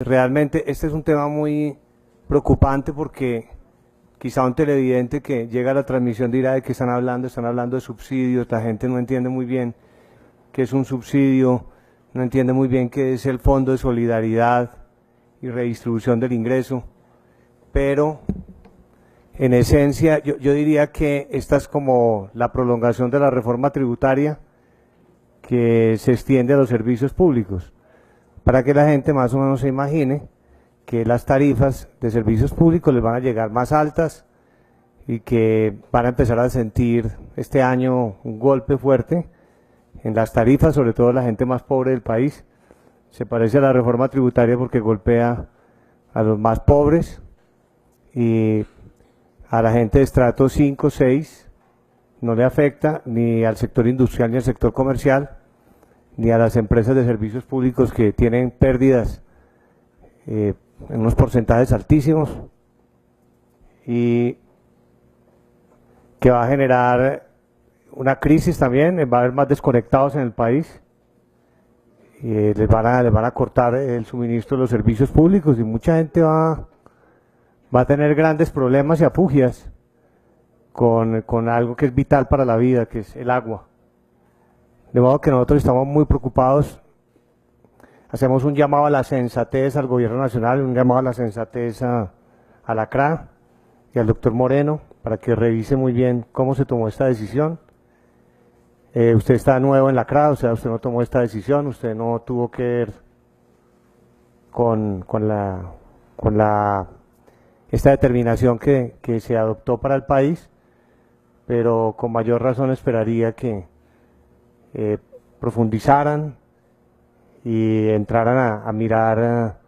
Realmente este es un tema muy preocupante porque quizá un televidente que llega a la transmisión dirá de qué están hablando de subsidios, la gente no entiende muy bien qué es un subsidio, no entiende muy bien qué es el Fondo de Solidaridad y Redistribución del Ingreso, pero en esencia yo diría que esta es como la prolongación de la reforma tributaria que se extiende a los servicios públicos, para que la gente más o menos se imagine que las tarifas de servicios públicos les van a llegar más altas y que van a empezar a sentir este año un golpe fuerte en las tarifas, sobre todo la gente más pobre del país. Se parece a la reforma tributaria porque golpea a los más pobres y a la gente de estrato 5, 6 no le afecta ni al sector industrial ni al sector comercial ni a las empresas de servicios públicos que tienen pérdidas en unos porcentajes altísimos y que va a generar una crisis también, va a haber más desconectados en el país, y les van a cortar el suministro de los servicios públicos y mucha gente va a tener grandes problemas y afugias con algo que es vital para la vida, que es el agua. De modo que nosotros estamos muy preocupados, hacemos un llamado a la sensatez al gobierno nacional, un llamado a la sensatez a la CRA y al doctor Moreno para que revise muy bien cómo se tomó esta decisión. Usted está nuevo en la CRA, o sea, usted no tomó esta decisión, usted no tuvo que ver con esta determinación que se adoptó para el país, pero con mayor razón esperaría que profundizaran y entraran a mirar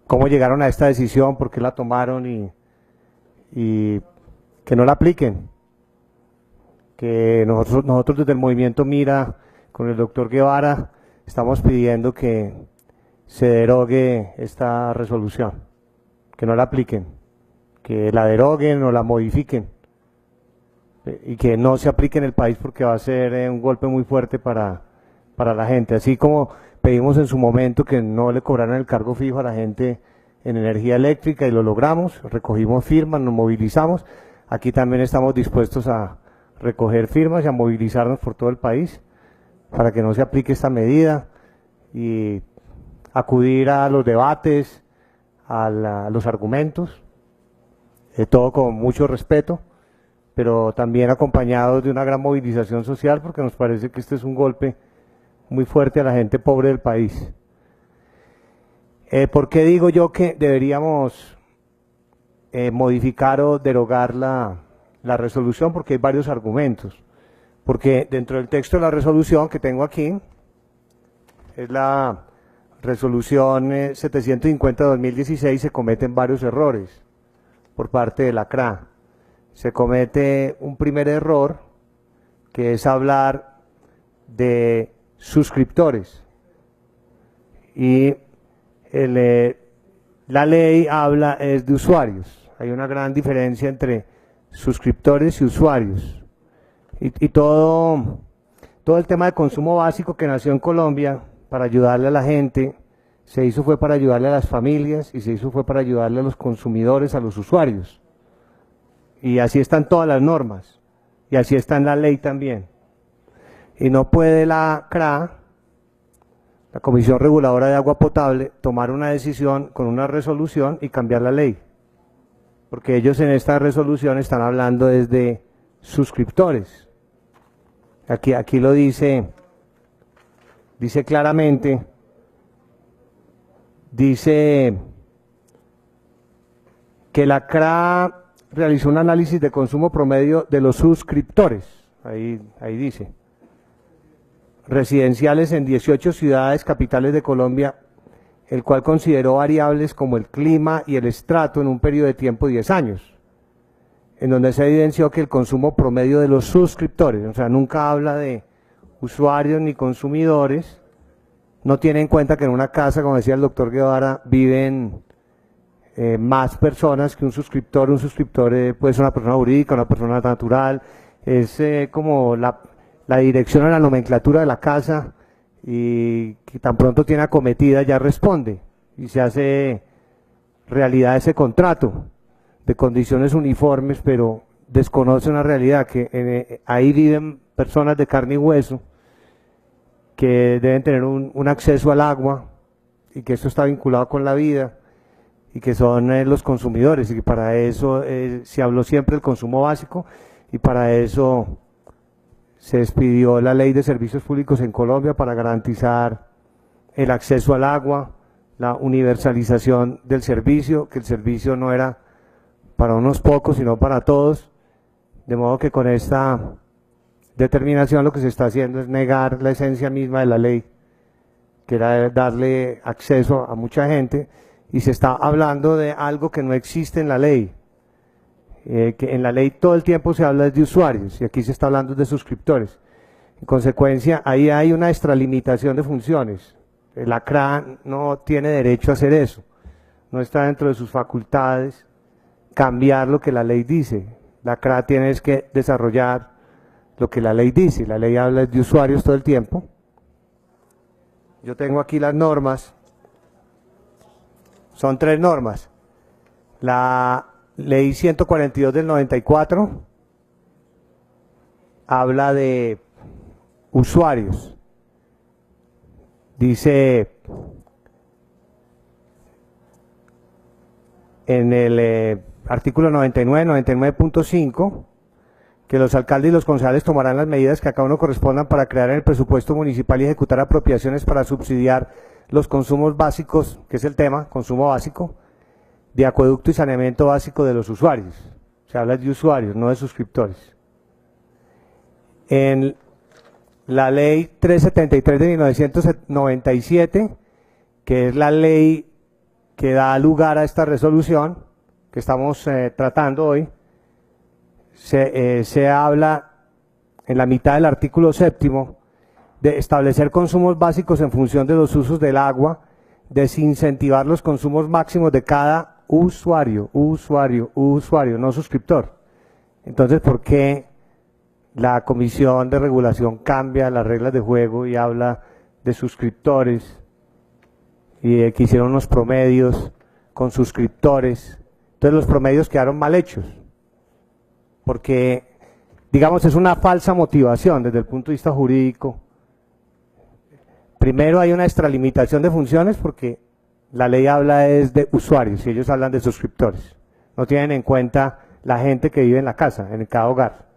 cómo llegaron a esta decisión, por qué la tomaron y que no la apliquen. Que nosotros desde el movimiento Mira, con el doctor Guevara, estamos pidiendo que se derogue esta resolución, que no la apliquen, que la deroguen o la modifiquen y que no se aplique en el país porque va a ser un golpe muy fuerte para la gente, así como pedimos en su momento que no le cobraran el cargo fijo a la gente en energía eléctrica y lo logramos, recogimos firmas, nos movilizamos, aquí también estamos dispuestos a recoger firmas y a movilizarnos por todo el país para que no se aplique esta medida y acudir a los debates, a los argumentos, todo con mucho respeto, pero también acompañados de una gran movilización social porque nos parece que este es un golpe muy fuerte a la gente pobre del país. ¿Por qué digo yo que deberíamos modificar o derogar la resolución? Porque hay varios argumentos. Porque dentro del texto de la resolución que tengo aquí, es la resolución 750 de 2016, se cometen varios errores por parte de la CRA. Se comete un primer error, que es hablar de suscriptores. Y la ley habla es de usuarios. Hay una gran diferencia entre suscriptores y usuarios. Y todo el tema de consumo básico que nació en Colombia para ayudarle a la gente, fue para ayudarle a las familias y fue para ayudarle a los consumidores, a los usuarios. Y así están todas las normas, y así está en la ley también. Y no puede la CRA, la Comisión Reguladora de Agua Potable, tomar una decisión con una resolución y cambiar la ley. Porque ellos en esta resolución están hablando desde suscriptores. Aquí lo dice claramente, dice que la CRA realizó un análisis de consumo promedio de los suscriptores, ahí dice, residenciales en 18 ciudades capitales de Colombia, el cual consideró variables como el clima y el estrato en un periodo de tiempo de 10 años, en donde se evidenció que el consumo promedio de los suscriptores, o sea, nunca habla de usuarios ni consumidores, no tiene en cuenta que en una casa, como decía el doctor Guevara, viven más personas que un suscriptor. Un suscriptor puede ser una persona jurídica, una persona natural, es como la dirección a la nomenclatura de la casa y que tan pronto tiene acometida ya responde. y se hace realidad ese contrato de condiciones uniformes, pero desconoce una realidad, que ahí viven personas de carne y hueso que deben tener un acceso al agua y que eso está vinculado con la vida y que son los consumidores, y que para eso se habló siempre del consumo básico, y para eso se expidió la Ley de Servicios Públicos en Colombia, para garantizar el acceso al agua, la universalización del servicio, que el servicio no era para unos pocos, sino para todos, de modo que con esta determinación lo que se está haciendo es negar la esencia misma de la ley, que era darle acceso a mucha gente, y se está hablando de algo que no existe en la ley, que en la ley todo el tiempo se habla de usuarios, y aquí se está hablando de suscriptores. En consecuencia, ahí hay una extralimitación de funciones. La CRA no tiene derecho a hacer eso, no está dentro de sus facultades cambiar lo que la ley dice. La CRA tiene que desarrollar lo que la ley dice. La ley habla de usuarios todo el tiempo. Yo tengo aquí las normas, son 3 normas. La ley 142 del 94 habla de usuarios. Dice en el artículo 99, 99.5, que los alcaldes y los concejales tomarán las medidas que a cada uno correspondan para crear en el presupuesto municipal y ejecutar apropiaciones para subsidiar los consumos básicos, que es el tema, consumo básico, de acueducto y saneamiento básico de los usuarios. Se habla de usuarios, no de suscriptores. En la ley 373 de 1997, que es la ley que da lugar a esta resolución que estamos tratando hoy, se habla en la mitad del artículo 7 de establecer consumos básicos en función de los usos del agua, desincentivar los consumos máximos de cada usuario, no suscriptor. Entonces, ¿por qué la Comisión de Regulación cambia las reglas de juego y habla de suscriptores y que hicieron unos promedios con suscriptores? Entonces los promedios quedaron mal hechos, porque, digamos, es una falsa motivación desde el punto de vista jurídico. Primero hay una extralimitación de funciones porque la ley habla es de usuarios y ellos hablan de suscriptores. No tienen en cuenta la gente que vive en la casa, en cada hogar.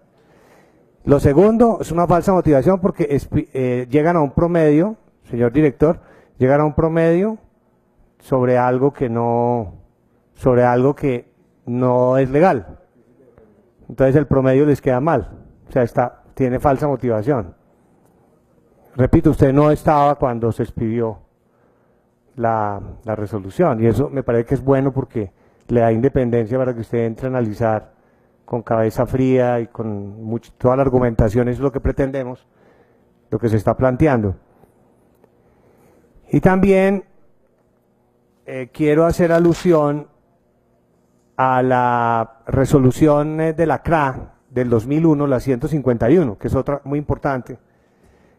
Lo segundo es una falsa motivación porque llegan a un promedio, señor director, llegan a un promedio sobre algo que no es legal. Entonces el promedio les queda mal, o sea, tiene falsa motivación. Repito, usted no estaba cuando se expidió la resolución, y eso me parece que es bueno porque le da independencia para que usted entre a analizar con cabeza fría y con toda la argumentación, es lo que pretendemos, lo que se está planteando. Y también quiero hacer alusión a la resolución de la CRA del 2001, la 151, que es otra muy importante,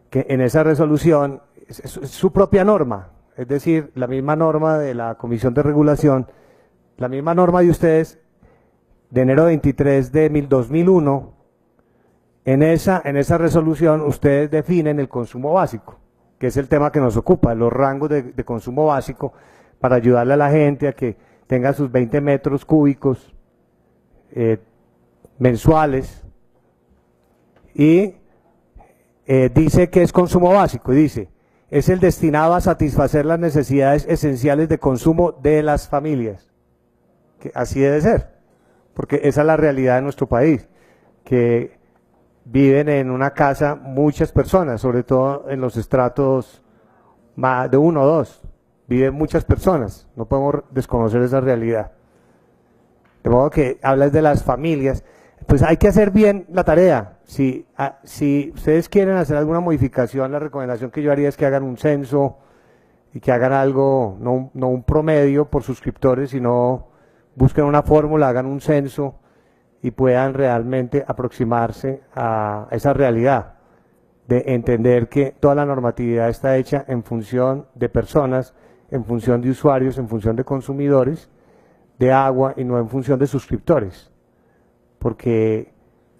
que en esa resolución es su propia norma, es decir, la misma norma de la Comisión de Regulación, la misma norma de ustedes, de enero 23 de 2001, en esa resolución ustedes definen el consumo básico, que es el tema que nos ocupa, los rangos de consumo básico, para ayudarle a la gente a que tenga sus 20 metros cúbicos mensuales, y dice que es consumo básico, y dice, es el destinado a satisfacer las necesidades esenciales de consumo de las familias, que así debe ser, porque esa es la realidad de nuestro país, que viven en una casa muchas personas, sobre todo en los estratos más de 1 o 2, viven muchas personas, no podemos desconocer esa realidad. De modo que hablas de las familias, pues hay que hacer bien la tarea. Si ustedes quieren hacer alguna modificación, la recomendación que yo haría es que hagan un censo y que hagan algo, no un promedio por suscriptores, sino busquen una fórmula, hagan un censo y puedan realmente aproximarse a esa realidad de entender que toda la normatividad está hecha en función de personas, en función de usuarios, en función de consumidores de agua y no en función de suscriptores, porque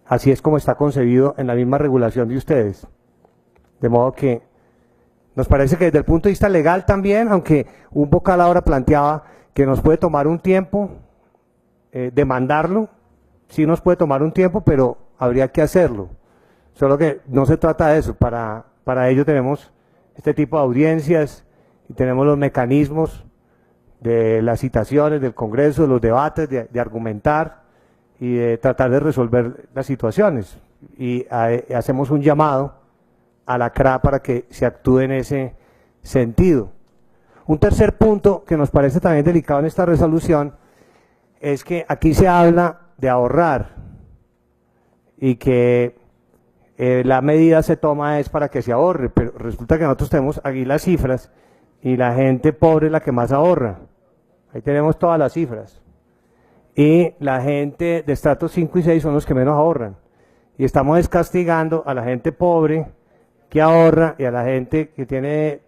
así es como está concebido en la misma regulación de ustedes. De modo que nos parece que desde el punto de vista legal también, aunque un vocal ahora planteaba que nos puede tomar un tiempo demandarlo, sí nos puede tomar un tiempo, pero habría que hacerlo. Solo que no se trata de eso, para ello tenemos este tipo de audiencias y tenemos los mecanismos de las citaciones del Congreso, de los debates, de argumentar y de tratar de resolver las situaciones. Y hacemos un llamado a la CRA para que se actúe en ese sentido. Un tercer punto que nos parece también delicado en esta resolución es que aquí se habla de ahorrar y que la medida se toma es para que se ahorre, pero resulta que nosotros tenemos aquí las cifras y la gente pobre es la que más ahorra. Ahí tenemos todas las cifras. Y la gente de estratos 5 y 6 son los que menos ahorran. Y estamos descastigando a la gente pobre que ahorra y a la gente que que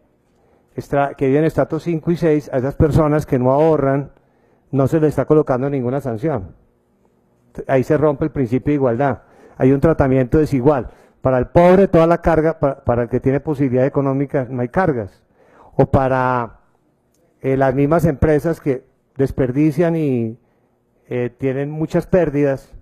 vive en estratos 5 y 6, a esas personas que no ahorran, no se les está colocando ninguna sanción. Ahí se rompe el principio de igualdad. Hay un tratamiento desigual. Para el pobre toda la carga, para el que tiene posibilidad económica no hay cargas. O para las mismas empresas que desperdician y tienen muchas pérdidas,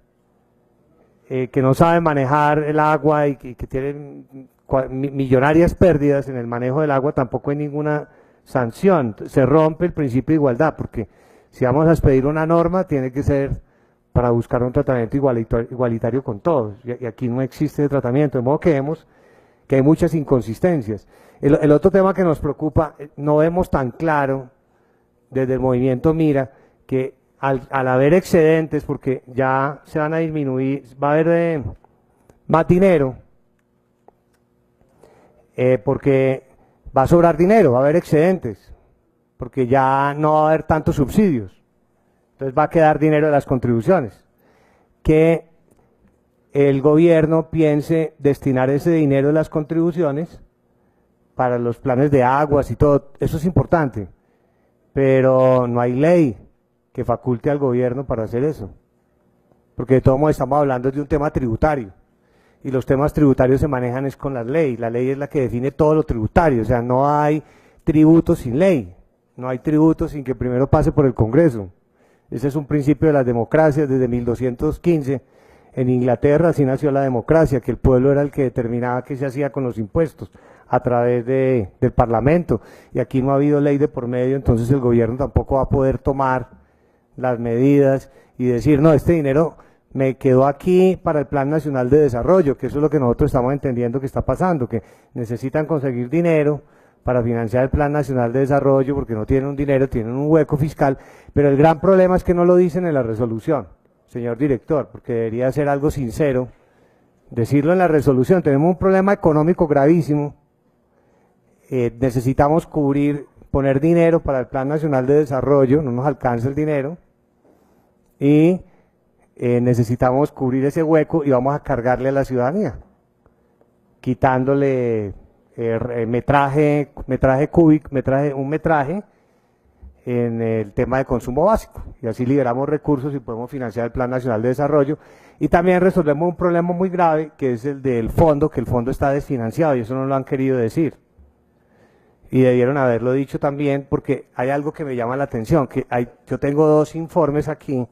que no saben manejar el agua y que tienen millonarias pérdidas en el manejo del agua, tampoco hay ninguna sanción. Se rompe el principio de igualdad, porque si vamos a expedir una norma, tiene que ser para buscar un tratamiento igualitario con todos, y aquí no existe tratamiento, de modo que vemos que hay muchas inconsistencias. El otro tema que nos preocupa, no vemos tan claro desde el movimiento Mira, que al haber excedentes, porque ya se van a disminuir, va a haber más dinero, porque va a sobrar dinero, va a haber excedentes, porque ya no va a haber tantos subsidios. Entonces va a quedar dinero de las contribuciones. Que el gobierno piense destinar ese dinero de las contribuciones para los planes de aguas y todo, eso es importante, pero no hay ley que faculte al gobierno para hacer eso, porque de todos modos estamos hablando de un tema tributario, y los temas tributarios se manejan es con la ley es la que define todo lo tributario, o sea, no hay tributo sin ley, no hay tributo sin que primero pase por el Congreso. Ese es un principio de las democracias desde 1215. En Inglaterra así nació la democracia, que el pueblo era el que determinaba qué se hacía con los impuestos a través del Parlamento. Y aquí no ha habido ley de por medio, entonces el gobierno tampoco va a poder tomar las medidas y decir, no, este dinero me quedó aquí para el Plan Nacional de Desarrollo, que eso es lo que nosotros estamos entendiendo que está pasando, que necesitan conseguir dinero para financiar el Plan Nacional de Desarrollo, porque no tienen un dinero, tienen un hueco fiscal, pero el gran problema es que no lo dicen en la resolución, señor director, porque debería ser algo sincero, decirlo en la resolución. Tenemos un problema económico gravísimo, necesitamos poner dinero para el Plan Nacional de Desarrollo, no nos alcanza el dinero, y necesitamos cubrir ese hueco y vamos a cargarle a la ciudadanía, quitándole un metraje en el tema de consumo básico, y así liberamos recursos y podemos financiar el Plan Nacional de Desarrollo, y también resolvemos un problema muy grave que es el del fondo, que el fondo está desfinanciado y eso no lo han querido decir, y debieron haberlo dicho también, porque hay algo que me llama la atención, yo tengo 2 informes aquí,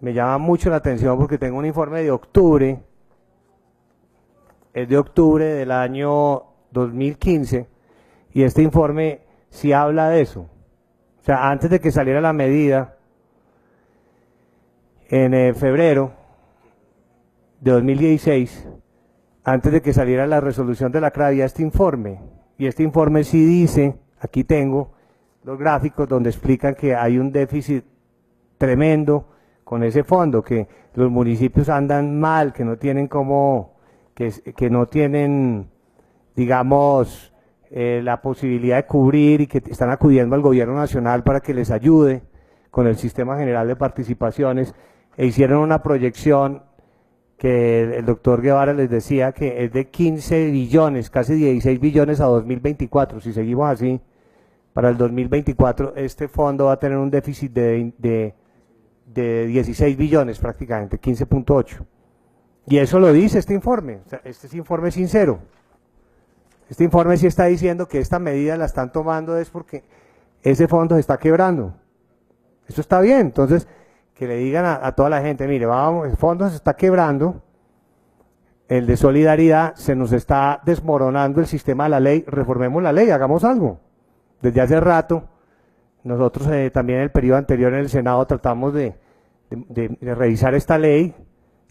me llama mucho la atención porque tengo un informe de octubre, es de octubre del año 2015, y este informe sí habla de eso. O sea, antes de que saliera la medida, en febrero de 2016, antes de que saliera la resolución de la CRA, había este informe, y este informe sí dice, aquí tengo los gráficos donde explican que hay un déficit tremendo con ese fondo, que los municipios andan mal, que no tienen que no tienen, digamos, la posibilidad de cubrir, y que están acudiendo al gobierno nacional para que les ayude con el sistema general de participaciones, e hicieron una proyección que el doctor Guevara les decía que es de 15 billones, casi 16 billones a 2024, si seguimos así, para el 2024 este fondo va a tener un déficit de 16 billones prácticamente, 15.8. Y eso lo dice este informe, o sea, este informe es sincero. Este informe sí está diciendo que esta medida la están tomando es porque ese fondo se está quebrando. Eso está bien, entonces que le digan a toda la gente, mire, vamos, el fondo se está quebrando, el de solidaridad, se nos está desmoronando el sistema de la ley, reformemos la ley, hagamos algo. Desde hace rato, nosotros también en el periodo anterior en el Senado tratamos de revisar esta ley,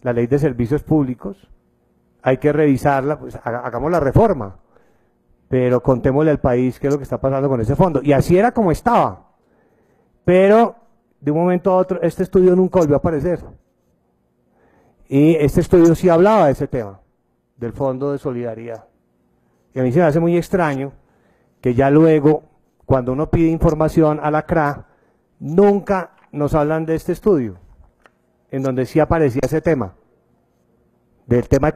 la ley de servicios públicos, hay que revisarla, pues hagamos la reforma, pero contémosle al país qué es lo que está pasando con ese fondo. Y así era como estaba, pero de un momento a otro este estudio nunca volvió a aparecer. Y este estudio sí hablaba de ese tema, del Fondo de Solidaridad. Y a mí se me hace muy extraño que ya luego, cuando uno pide información a la CRA, nunca nos hablan de este estudio, en donde sí aparecía ese tema, del tema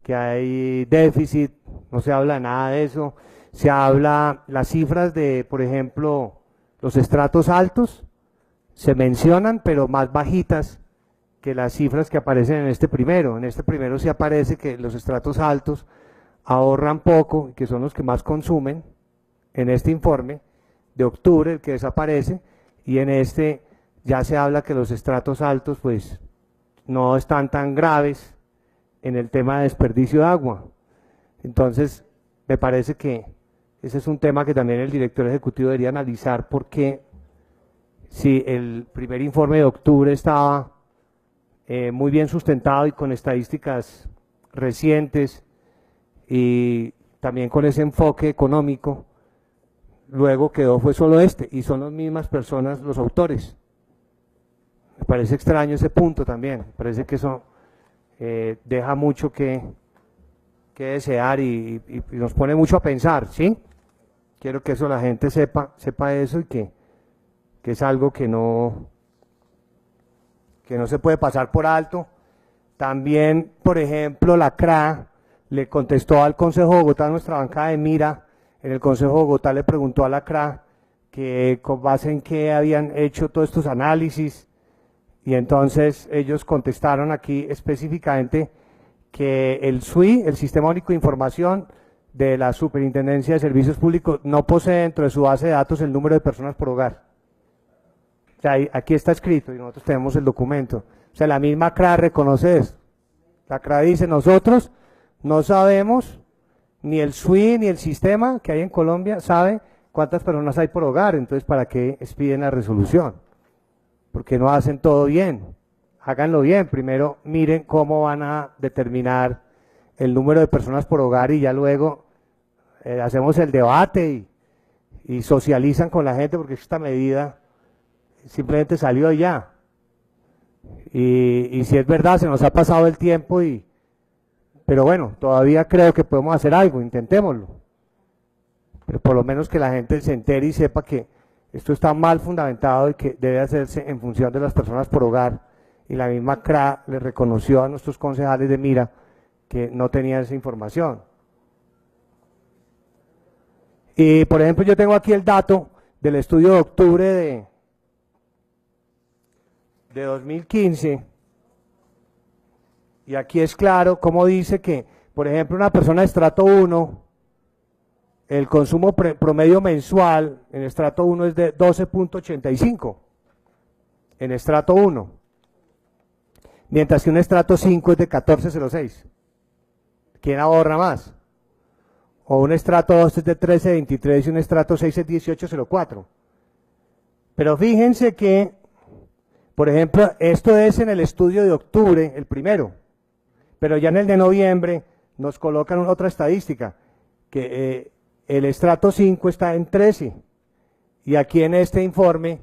que hay déficit, no se habla nada de eso, se habla, las cifras de, por ejemplo, los estratos altos, se mencionan, pero más bajitas que las cifras que aparecen en este primero. En este primero sí aparece que los estratos altos ahorran poco, y que son los que más consumen, en este informe de octubre, el que desaparece, y en este ya se habla que los estratos altos pues no están tan graves en el tema de desperdicio de agua. Entonces, me parece que ese es un tema que también el director ejecutivo debería analizar, porque si el primer informe de octubre estaba muy bien sustentado y con estadísticas recientes y también con ese enfoque económico, luego quedó fue solo este, y son las mismas personas los autores. Me parece extraño ese punto también, me parece que eso deja mucho que desear y nos pone mucho a pensar, ¿sí? Quiero que eso la gente sepa eso, y que es algo que no se puede pasar por alto. También, por ejemplo, la CRA le contestó al Consejo de Bogotá, nuestra bancada de Mira, en el Consejo de Bogotá le preguntó a la CRA que con base en qué habían hecho todos estos análisis, y entonces ellos contestaron aquí específicamente que el SUI, el Sistema Único de Información de la Superintendencia de Servicios Públicos, no posee dentro de su base de datos el número de personas por hogar. O sea, aquí está escrito y nosotros tenemos el documento. O sea, la misma CRA reconoce eso. La CRA dice, nosotros no sabemos, ni el SUI ni el sistema que hay en Colombia sabe cuántas personas hay por hogar, entonces ¿para qué expiden la resolución? Porque no hacen todo bien. Háganlo bien, primero miren cómo van a determinar el número de personas por hogar, y ya luego hacemos el debate y socializan con la gente, porque esta medida simplemente salió ya. Y si es verdad, se nos ha pasado el tiempo, pero bueno, todavía creo que podemos hacer algo, intentémoslo. Pero por lo menos que la gente se entere y sepa que esto está mal fundamentado y que debe hacerse en función de las personas por hogar. Y la misma CRA le reconoció a nuestros concejales de Mira que no tenían esa información. Y por ejemplo, yo tengo aquí el dato del estudio de octubre de 2015, y aquí es claro cómo dice que, por ejemplo, una persona de estrato 1, el consumo promedio mensual en estrato 1 es de 12.85, en estrato 1, mientras que un estrato 5 es de 14.06. ¿Quién ahorra más? O un estrato 2 es de 13.23 y un estrato 6 es 18.04. Pero fíjense que, por ejemplo, esto es en el estudio de octubre, el primero, pero ya en el de noviembre nos colocan otra estadística, que el estrato 5 está en 13, y aquí en este informe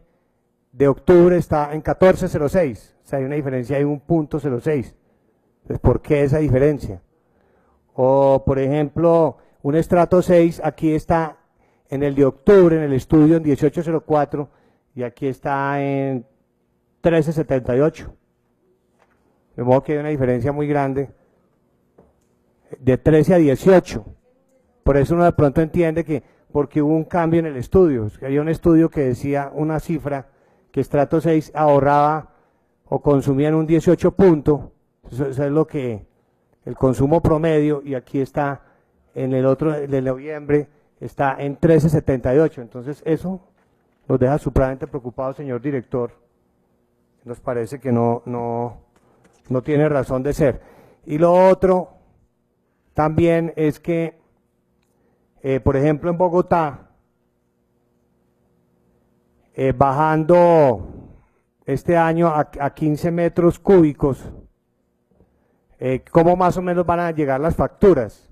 de octubre está en 14.06, o sea, hay una diferencia de 1.06. Entonces, ¿por qué esa diferencia? O, por ejemplo, un estrato 6, aquí está en el de octubre, en el estudio, en 18.04, y aquí está en 13.78. De modo que hay una diferencia muy grande, de 13 a 18. Por eso uno de pronto entiende que porque hubo un cambio en el estudio. Había un estudio que decía una cifra que estrato 6 ahorraba o consumía en un 18 punto, eso es lo que el consumo promedio, y aquí está en el otro de noviembre, está en 13,78. Entonces eso nos deja supremamente preocupados, señor director. Nos parece que no tiene razón de ser. Y lo otro también es que, por ejemplo, en Bogotá, bajando este año a 15 metros cúbicos, ¿cómo más o menos van a llegar las facturas?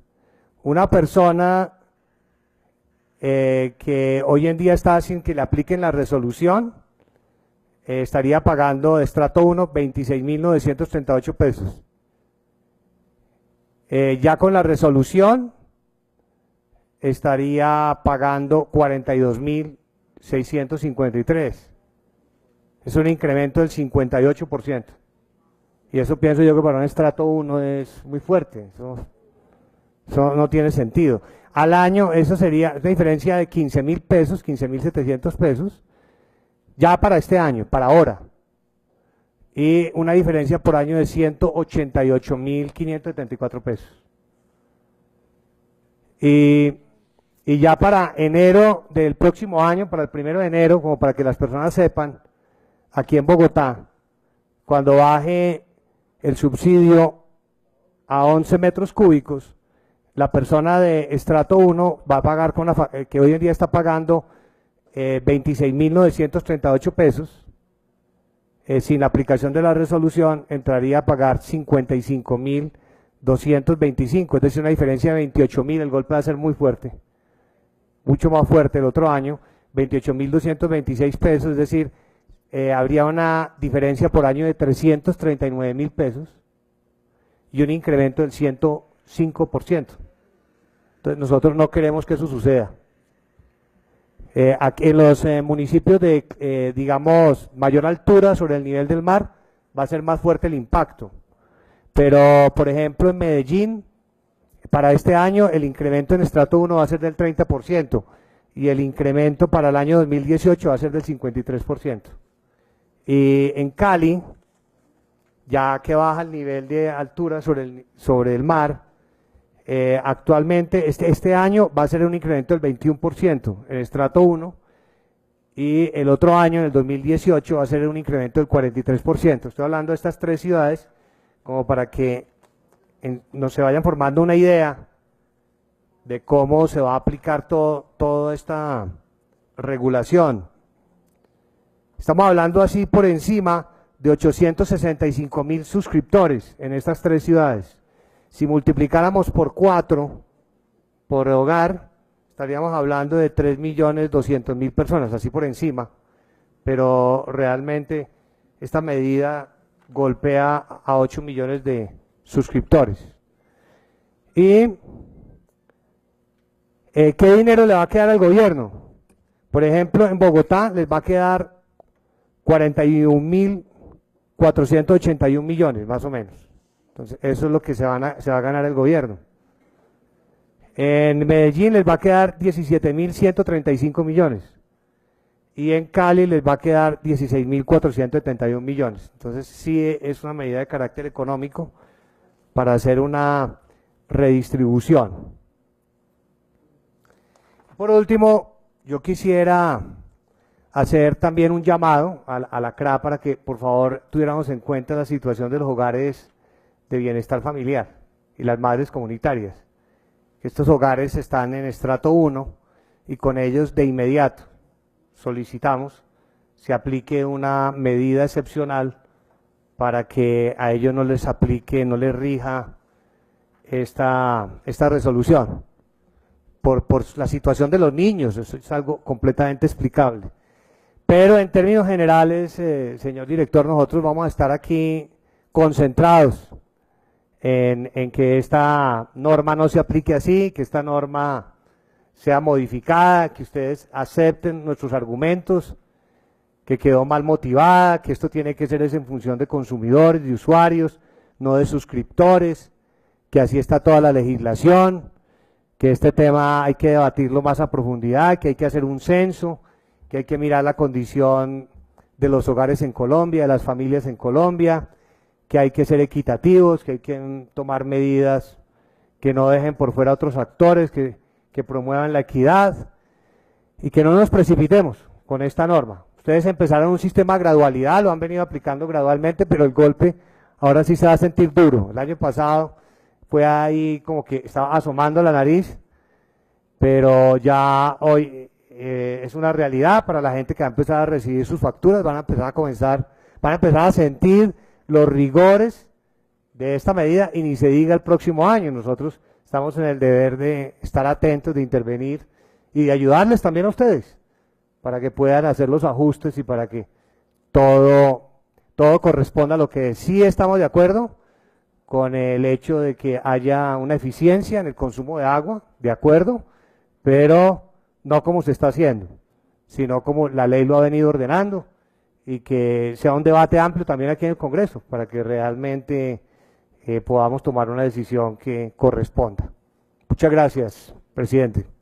Una persona que hoy en día está sin que le apliquen la resolución, estaría pagando de estrato 1 26.938 pesos. Ya con la resolución estaría pagando 42.653. Es un incremento del 58%. Y eso pienso yo que para un estrato 1 es muy fuerte. Eso no tiene sentido. Al año eso sería una diferencia de 15.000 pesos, 15.700 pesos, ya para este año, para ahora. Y una diferencia por año de 188.574 pesos. Y ya para enero del próximo año, para el 1 de enero, como para que las personas sepan, aquí en Bogotá, cuando baje el subsidio a 11 metros cúbicos, la persona de estrato 1 va a pagar con que hoy en día está pagando 26.938 pesos, sin la aplicación de la resolución entraría a pagar 55.225, es decir, una diferencia de 28.000, el golpe va a ser muy fuerte, mucho más fuerte el otro año, 28.226 pesos, es decir, habría una diferencia por año de 339.000 pesos y un incremento del 105%. Entonces nosotros no queremos que eso suceda. En los municipios de, digamos, mayor altura sobre el nivel del mar, va a ser más fuerte el impacto. Pero, por ejemplo, en Medellín, para este año, el incremento en estrato 1 va a ser del 30%, y el incremento para el año 2018 va a ser del 53%. Y en Cali, ya que baja el nivel de altura sobre el mar, actualmente este año va a ser un incremento del 21% en estrato 1, y el otro año, en el 2018, va a ser un incremento del 43%. Estoy hablando de estas tres ciudades como para que nos se vayan formando una idea de cómo se va a aplicar toda esta regulación. Estamos hablando así por encima de 865.000 suscriptores en estas tres ciudades. Si multiplicáramos por 4 por hogar, estaríamos hablando de 3.200.000 personas, así por encima, pero realmente esta medida golpea a 8 millones de suscriptores. ¿Y qué dinero le va a quedar al gobierno? Por ejemplo, en Bogotá les va a quedar 41.481 millones, más o menos. Entonces, eso es lo que se va a ganar el gobierno. En Medellín les va a quedar 17.135 millones. Y en Cali les va a quedar 16.471 millones. Entonces, sí es una medida de carácter económico para hacer una redistribución. Por último, yo quisiera hacer también un llamado a la CRA para que, por favor, tuviéramos en cuenta la situación de los hogares de bienestar familiar y las madres comunitarias. Estos hogares están en estrato 1 y con ellos de inmediato solicitamos se aplique una medida excepcional para que a ellos no les aplique, no les rija esta resolución por la situación de los niños. Eso es algo completamente explicable. Pero en términos generales, señor director, nosotros vamos a estar aquí concentrados en que esta norma no se aplique así, que esta norma sea modificada, que ustedes acepten nuestros argumentos, que quedó mal motivada, que esto tiene que ser en función de consumidores, de usuarios, no de suscriptores, que así está toda la legislación, que este tema hay que debatirlo más a profundidad, que hay que hacer un censo, que hay que mirar la condición de los hogares en Colombia, de las familias en Colombia, que hay que ser equitativos, que hay que tomar medidas que no dejen por fuera a otros actores, que promuevan la equidad y que no nos precipitemos con esta norma. Ustedes empezaron un sistema de gradualidad, lo han venido aplicando gradualmente, pero el golpe ahora sí se va a sentir duro. El año pasado fue ahí como que estaba asomando la nariz, pero ya hoy es una realidad para la gente que va a empezar a recibir sus facturas, van a empezar a sentir los rigores de esta medida y ni se diga el próximo año. Nosotros estamos en el deber de estar atentos, de intervenir y de ayudarles también a ustedes para que puedan hacer los ajustes y para que todo corresponda a lo que sí estamos de acuerdo, con el hecho de que haya una eficiencia en el consumo de agua, de acuerdo, pero no como se está haciendo, sino como la ley lo ha venido ordenando, y que sea un debate amplio también aquí en el Congreso, para que realmente podamos tomar una decisión que corresponda. Muchas gracias, presidente.